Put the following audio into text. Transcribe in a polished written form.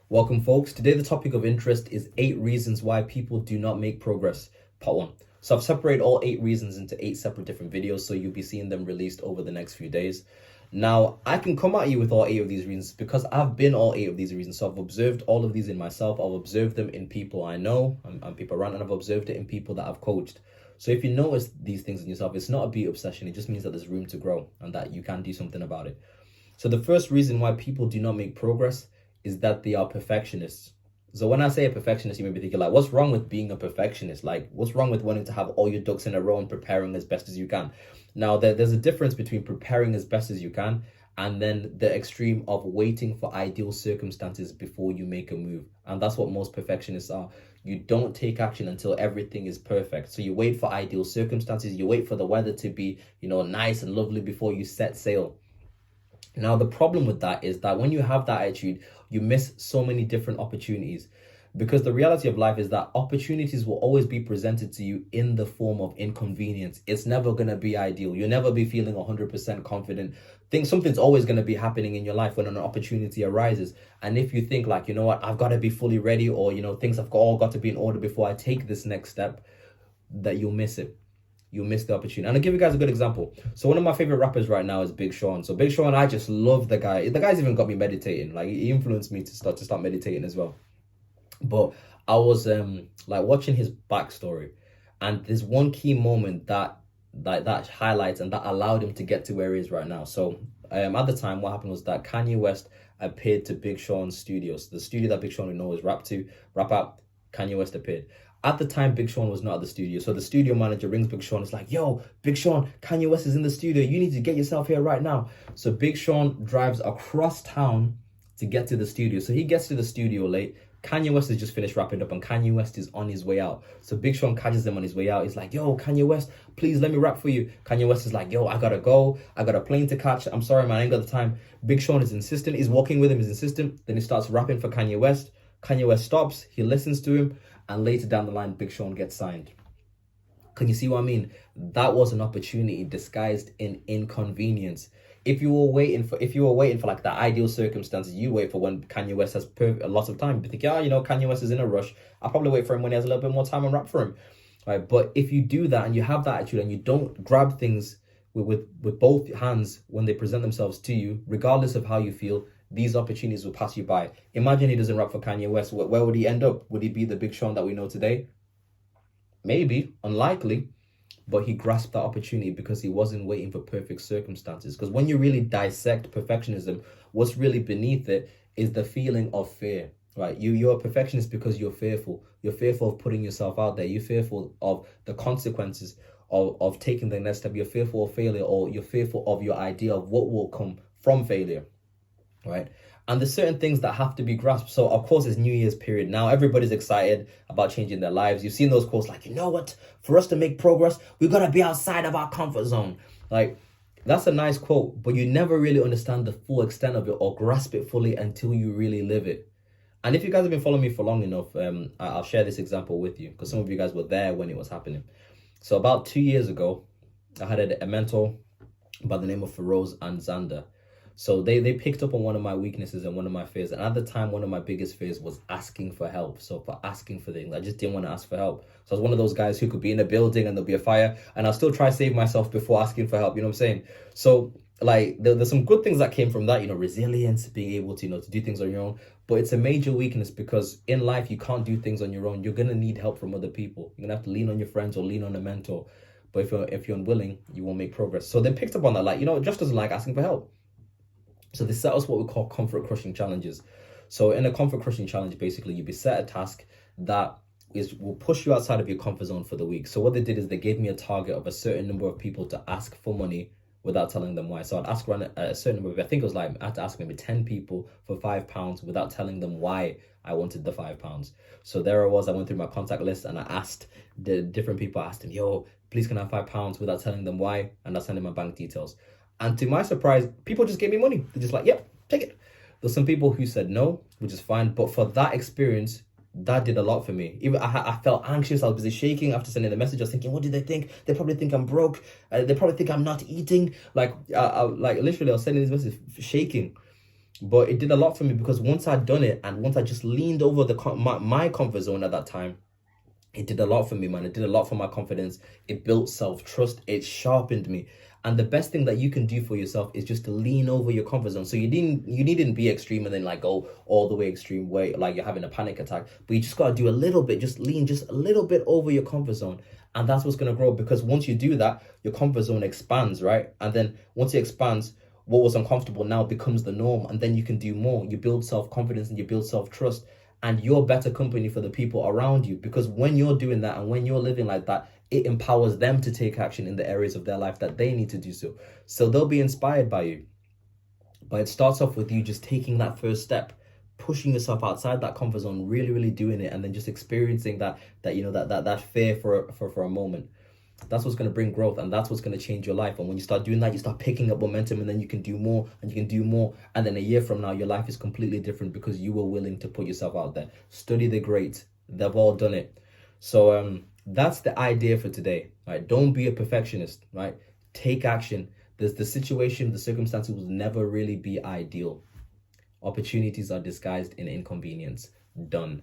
Welcome, folks. Today, the topic of interest is 8 reasons why people do not make progress, part 1. So I've separated all 8 reasons into 8 separate different videos, so you'll be seeing them released over the next few days. Now, I can come at you with all 8 of these reasons because I've been all 8 of these reasons. So I've observed all of these in myself. I've observed them in people I know and people around, and I've observed it in people that I've coached. So if you notice these things in yourself, it's not a beauty obsession. It just means that there's room to grow and that you can do something about it. So the first reason why people do not make progress is that they are perfectionists. So when I say a perfectionist, you may be thinking, like, what's wrong with being a perfectionist? Like, what's wrong with wanting to have all your ducks in a row and preparing as best as you can? Now, there's a difference between preparing as best as you can and then the extreme of waiting for ideal circumstances before you make a move. And that's what most perfectionists are. You don't take action until everything is perfect. So you wait for ideal circumstances. You wait for the weather to be, nice and lovely before you set sail. Now, the problem with that is that when you have that attitude, you miss so many different opportunities, because the reality of life is that opportunities will always be presented to you in the form of inconvenience. It's never going to be ideal. You'll never be feeling 100% confident. Something's always going to be happening in your life when an opportunity arises. And if you think like, you know what, I've got to be fully ready, or, things have all got to be in order before I take this next step, that you'll miss it. You'll miss the opportunity. And I'll give you guys a good example. So one of my favorite rappers right now is Big Sean. So Big Sean, I just love the guy. The guy's even got me meditating. Like, he influenced me to start meditating as well. But I was watching his backstory, and there's one key moment that highlights and that allowed him to get to where he is right now. So at the time, what happened was that Kanye West appeared to Big Sean's studios. The studio that Big Sean would always rap out, Kanye West appeared. At the time, Big Sean was not at the studio. So the studio manager rings Big Sean. It's like, yo, Big Sean, Kanye West is in the studio. You need to get yourself here right now. So Big Sean drives across town to get to the studio. So he gets to the studio late. Kanye West has just finished wrapping up and Kanye West is on his way out. So Big Sean catches him on his way out. He's like, yo, Kanye West, please let me rap for you. Kanye West is like, yo, I gotta go. I got a plane to catch. I'm sorry, man, I ain't got the time. Big Sean is insistent. He's walking with him. He's insistent. Then he starts rapping for Kanye West. Kanye West stops. He listens to him. And later down the line, Big Sean gets signed. Can you see what I mean? That was an opportunity disguised in inconvenience. If you were waiting for like the ideal circumstances, you wait for when Kanye West has a lot of time. You think, Kanye West is in a rush. I'll probably wait for him when he has a little bit more time and rap for him. Right? But if you do that and you have that attitude and you don't grab things with both hands when they present themselves to you, regardless of how you feel, these opportunities will pass you by. Imagine he doesn't rap for Kanye West. Where would he end up? Would he be the Big Sean that we know today? Maybe, unlikely, but he grasped that opportunity because he wasn't waiting for perfect circumstances. Because when you really dissect perfectionism, what's really beneath it is the feeling of fear, right? You're a perfectionist because you're fearful. You're fearful of putting yourself out there. You're fearful of the consequences of taking the next step. You're fearful of failure, or you're fearful of your idea of what will come from failure. Right? And there's certain things that have to be grasped. So of course it's New Year's period. Now everybody's excited about changing their lives. You've seen those quotes like, you know what? For us to make progress, we've got to be outside of our comfort zone. Like, that's a nice quote, but you never really understand the full extent of it or grasp it fully until you really live it. And if you guys have been following me for long enough, I'll share this example with you because some of you guys were there when it was happening. So about 2 years ago, I had a mentor by the name of Feroz and Xander. So they picked up on one of my weaknesses and one of my fears. And at the time, one of my biggest fears was asking for help. So for asking for things, I just didn't want to ask for help. So I was one of those guys who could be in a building and there'll be a fire and I'll still try to save myself before asking for help. You know what I'm saying? So like there's some good things that came from that, resilience, being able to, to do things on your own. But it's a major weakness because in life, you can't do things on your own. You're going to need help from other people. You're going to have to lean on your friends or lean on a mentor. But if you're unwilling, you won't make progress. So they picked up on that, like, Josh doesn't like asking for help. So they set us what we call comfort crushing challenges. So in a comfort crushing challenge, basically you'll be set a task that will push you outside of your comfort zone for the week. So what they did is they gave me a target of a certain number of people to ask for money without telling them why. So I'd ask around a certain number, I think it was like, I had to ask maybe 10 people for £5 without telling them why I wanted the £5. So there I was, I went through my contact list and I asked the different people, I asked them, yo, please can I have £5 without telling them why? And I sent them my bank details. And to my surprise, people just gave me money. They're just like, yep, take it. There's some people who said no, which is fine. But for that experience, that did a lot for me. Even I felt anxious. I was busy shaking after sending the message. I was thinking, what do they think? They probably think I'm broke. They probably think I'm not eating. Like literally, I was sending this message shaking. But it did a lot for me because once I'd done it and once I just leaned over my comfort zone at that time, it did a lot for me, man. It did a lot for my confidence. It built self-trust. It sharpened me. And the best thing that you can do for yourself is just to lean over your comfort zone. So you needn't be extreme and then like go all the way extreme way, like you're having a panic attack. But you just gotta do a little bit, just lean just a little bit over your comfort zone. And that's what's gonna grow, because once you do that, your comfort zone expands, right? And then once it expands, what was uncomfortable now becomes the norm, and then you can do more. You build self-confidence and you build self-trust, and you're better company for the people around you, because when you're doing that and when you're living like that, it empowers them to take action in the areas of their life that they need to do so they'll be inspired by you. But it starts off with you just taking that first step, pushing yourself outside that comfort zone, really really doing it, and then just experiencing that fear for a moment. That's what's going to bring growth, and that's what's going to change your life. And when you start doing that, you start picking up momentum, and then you can do more and you can do more, and then a year from now your life is completely different because you were willing to put yourself out there. Study the greats, they've all done it. So that's the idea for today, right? Don't be a perfectionist, right? Take action. The situation, the circumstances will never really be ideal. Opportunities are disguised in inconvenience. Done.